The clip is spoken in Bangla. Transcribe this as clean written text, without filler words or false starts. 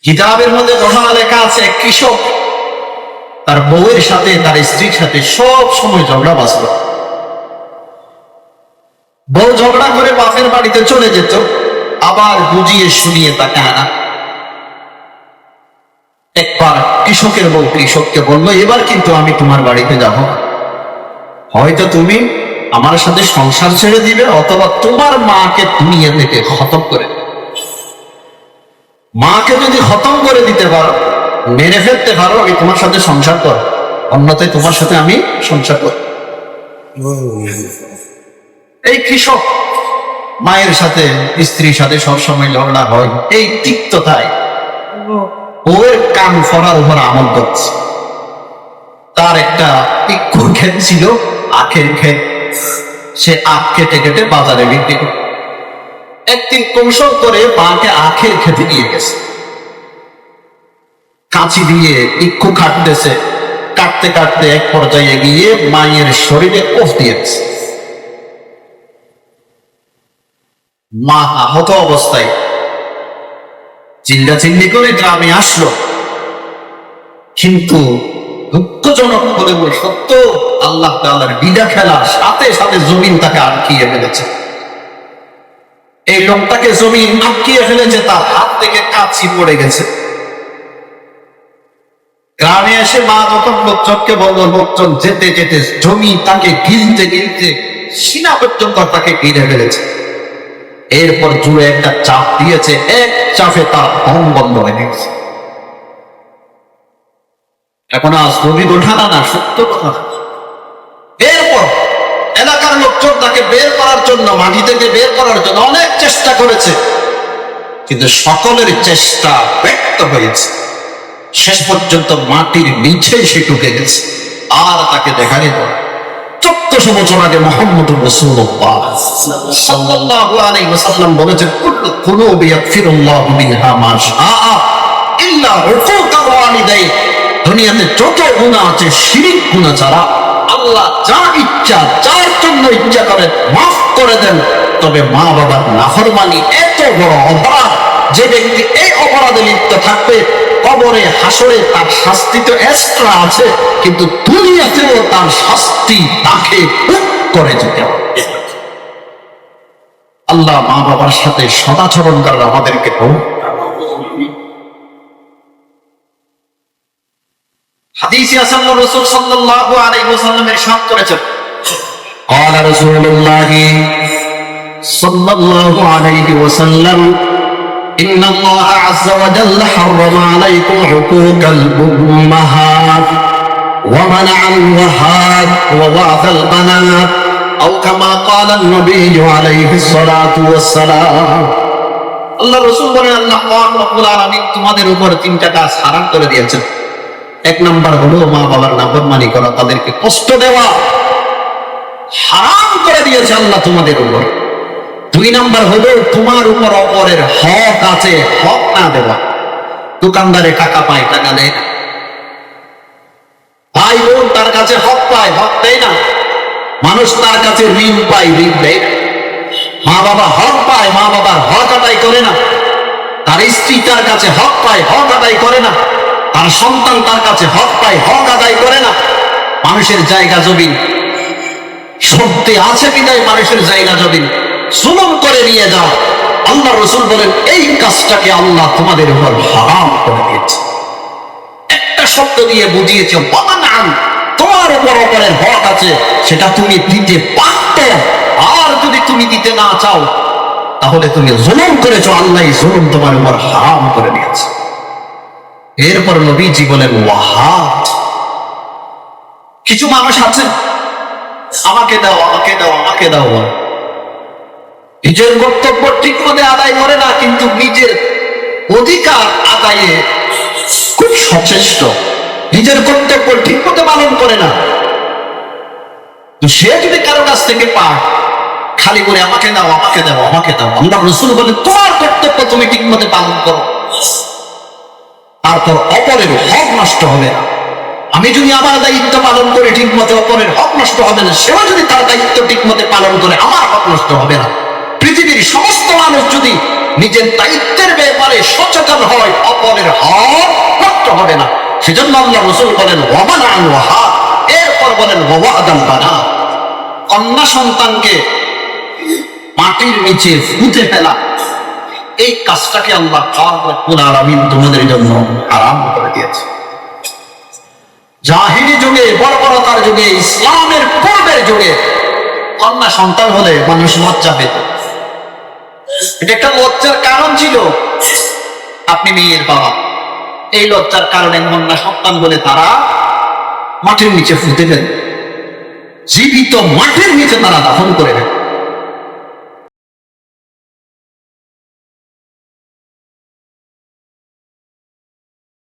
কিতাবের মধ্যে ঘটনা লেখা আছে, এক কৃষক তার বউয়ের সাথে, তার স্ত্রীর সাথে সব সময় ঝগড়া বাঁচল। বউ ঝগড়া করে বাপের বাড়িতে চলে যেত, আবার বুঝিয়ে শুনিয়ে তাকে আনা। একবার কৃষকের বউ কৃষককে বলল, এবার কিন্তু আমি তোমার বাড়িতে যাব, হয়তো তুমি আমার সাথে সংসার ছেড়ে দিবে, অথবা তোমার মাকে দুনিয়া থেকে খতম করে। মাকে যদি খতম করে দিতে পারো, মেরে ফেলতে পারো, আমি তোমার সাথে সংসার করব, অন্যথায় তোমার সাথে আমি সংসার করব। এই কৃষক মায়ের সাথে, স্ত্রীর সাথে সবসময় ঝগড়া হয়, এই তিক্ততায় বউয়ের কান ফরার উপর আমল করছে। তার একটা ইক্ষুর ক্ষেত ছিল, আখের ক্ষেত। সে আখ কেটে কেটে বাজারে বিক্রি করে। একদিন কৌশল করে মাকে আখের খেতে নিয়ে গেছে, কাঁচি দিয়ে ইক্ষু কাটতেছে, কাটতে কাটতে এক পর্যায়ে গিয়ে মায়ের শরীরে কোফ দিয়েছে। মা আহত অবস্থায় চিল্লাচিল্লি করে গ্রামে আসলো, কিন্তু দুঃখজনক বলে সত্য, আল্লাহ তাআলার বিদা খেলা, সাথে সাথে জমিন তাকে আটকিয়ে ফেলেছে। এই লোকটাকে জমিন আটকিয়ে ফেলেছে, তার হাত থেকে কাঁচি পড়ে গেছে। গ্রামে এসে মা যখন লোকজনকে বললো, লোকজন যেতে যেতে জমি তাকে গিলতে গিলতে সিনা পর্যন্ত তাকে ঘিরে ফেলেছে। এরপর জুড়ে একটা চাপ দিয়েছে, এক চাপে তার দম বন্ধ হয়ে গেছে। এখন আজ নবী ঘটনা না, সত্য কথা। এরপর এলাকার লোকজন তাকে বের করার জন্য, মাটি থেকে বের করার জন্য অনেক চেষ্টা করেছে, কিন্তু সকলের চেষ্টা ব্যর্থ হয়েছে। শেষ পর্যন্ত মাটির নিচে সে ঢুকে গেছে, আর তাকে দেখা যেত। 1400 বছর আগে মুহাম্মদুর রাসূলুল্লাহ সাল্লাল্লাহু আলাইহি ওয়াসাল্লাম বলেছেন, কুল্লু কুলুবি ইয়াগফিরুল্লাহু মিনহা মা শাআ ইল্লা উকুকাল ওয়ালিদাইন। দুনিয়াতে যত গুনাহ আছে, শিরক গুনাহ ছাড়া আল্লাহ যা ইচ্ছা, যার জন্য ইচ্ছা করেন মাফ করে দেন। তবে মা বাবার নাফরমানি এত বড় অপরাধ, যে ব্যক্তি এই অপরাধে লিপ্ত থাকবে, কবরে হাসরে তার শাস্তি তো এক্সট্রা আছে, কিন্তু দুনিয়াতেও তার শাস্তি তাকে ভোগ করে যেতে হবে। আল্লাহ মা বাবার সাথে সদাচরণ করার আমাদেরকে হাদিসে আছে, রাসূল সাল্লাল্লাহু আলাইহি ওয়াসাল্লাম ইরশাদ করেছেন, قال رسول الله صلى الله عليه وسلم إن الله عز وجل حرم عليكم حقوق الأمهات ومنع الوهات ووعظ البنات أو كما قال النبي عليه الصلاة والسلام। আল্লাহ রাসূল বলেন, আল্লাহ পাক রব্বুল আলামিন তোমাদের উপর তিনটা কাজ হারাম করে দিয়েছেন। এক নাম্বার হলো মা বাবার নাফরমানি করা, তাদেরকে কষ্ট দেওয়া হারাম করে দিয়েছে আল্লাহ তোমাদের উপর। দুই নাম্বার হলো তোমার উপর অপরের হক আছে, হক না দেওয়া। দোকানদারে টাকা পায়, টাকা দেয় না। ভাই বোন তার কাছে হক পায়, হক দেয় না। মানুষ তার কাছে ঋণ পায়, ঋণ দেয় না। মা বাবা হক পায়, মা বাবার হক আদায় করে না। তার স্ত্রী তার কাছে হক পায়, হক আদায় করে না। তার সন্তান তার কাছে হক পায়, হক আদায় করে না। মানুষের জায়গা জমিন সত্যি আছে বিদায় মানুষের জায়গা জমিন জুলুম করে নিয়ে যাও, আল্লাহ রাসূল বলেন এই কাজটাকে আল্লাহ তোমাদের উপর হারাম করে দিয়েছে। একটা শব্দ দিয়ে বুঝিয়েছে, বানান তোমার উপর অপরের হক আছে, সেটা তুমি দিতে পারতে, আর যদি তুমি দিতে না চাও তাহলে তুমি জুলুম করেছো, আল্লাহ জুলুম তোমার উপর হারাম করে দিয়েছে। এরপর নবীজি বলেন ওয়াহাত। কিছু মানুষ আছে আমাকে দাও, আমাকে দাও, আমাকে দাও, নিজের কর্তব্য ঠিক মতো আদায় করে না, কিন্তু নিজের অধিকার আদায়ে খুব সচেষ্ট, নিজের কর্তব্য ঠিক মতো পালন করে না। তো সে যদি কারো কাছ থেকে পায়, খালি বলে আমাকে দাও, আমাকে দাও, আমাকে দাও। আল্লাহ রাসূল বলেন তোমার কর্তব্য তুমি ঠিক মতো পালন করো, তারপর অপরের হক নষ্ট হবে না। আমি যদি আমার দায়িত্ব পালন করে ঠিক মতো, অপরের হক নষ্ট হবে না। সেও যদি তার দায়িত্ব ঠিক মতো পালন করে, আমার হক নষ্ট হবে না। পৃথিবীর সমস্ত মানুষ যদি নিজের দায়িত্বের ব্যাপারে সচেতন হয়, অপরের হক নষ্ট হবে না। সেজন্য আল্লাহ রাসূল বলেন ওয়ামান আন ওয়াহা, এরপর বলেন ওয়াদান বানা, কন্যা সন্তানকে মাটির নিচে পুঁতে ফেলা, এই কাজটাকে আল্লাহ পাক রব্বুল আলামিন তোমাদের জন্য হারাম করে দিয়েছে। জাহিলি যুগে, বর্বরতার যুগে, ইসলামের পূর্বের যুগে কন্যা সন্তান হলে মানুষ লজ্জা পেত। এটা একটা লজ্জার কারণ ছিল। আপনি মেয়ের বাবা, এই লজ্জার কারণে কন্যা সন্তান বলে তারা মাটির নিচে ফুটে দেন, জীবিত মাটির নিচে তারা দাফন করে দেন।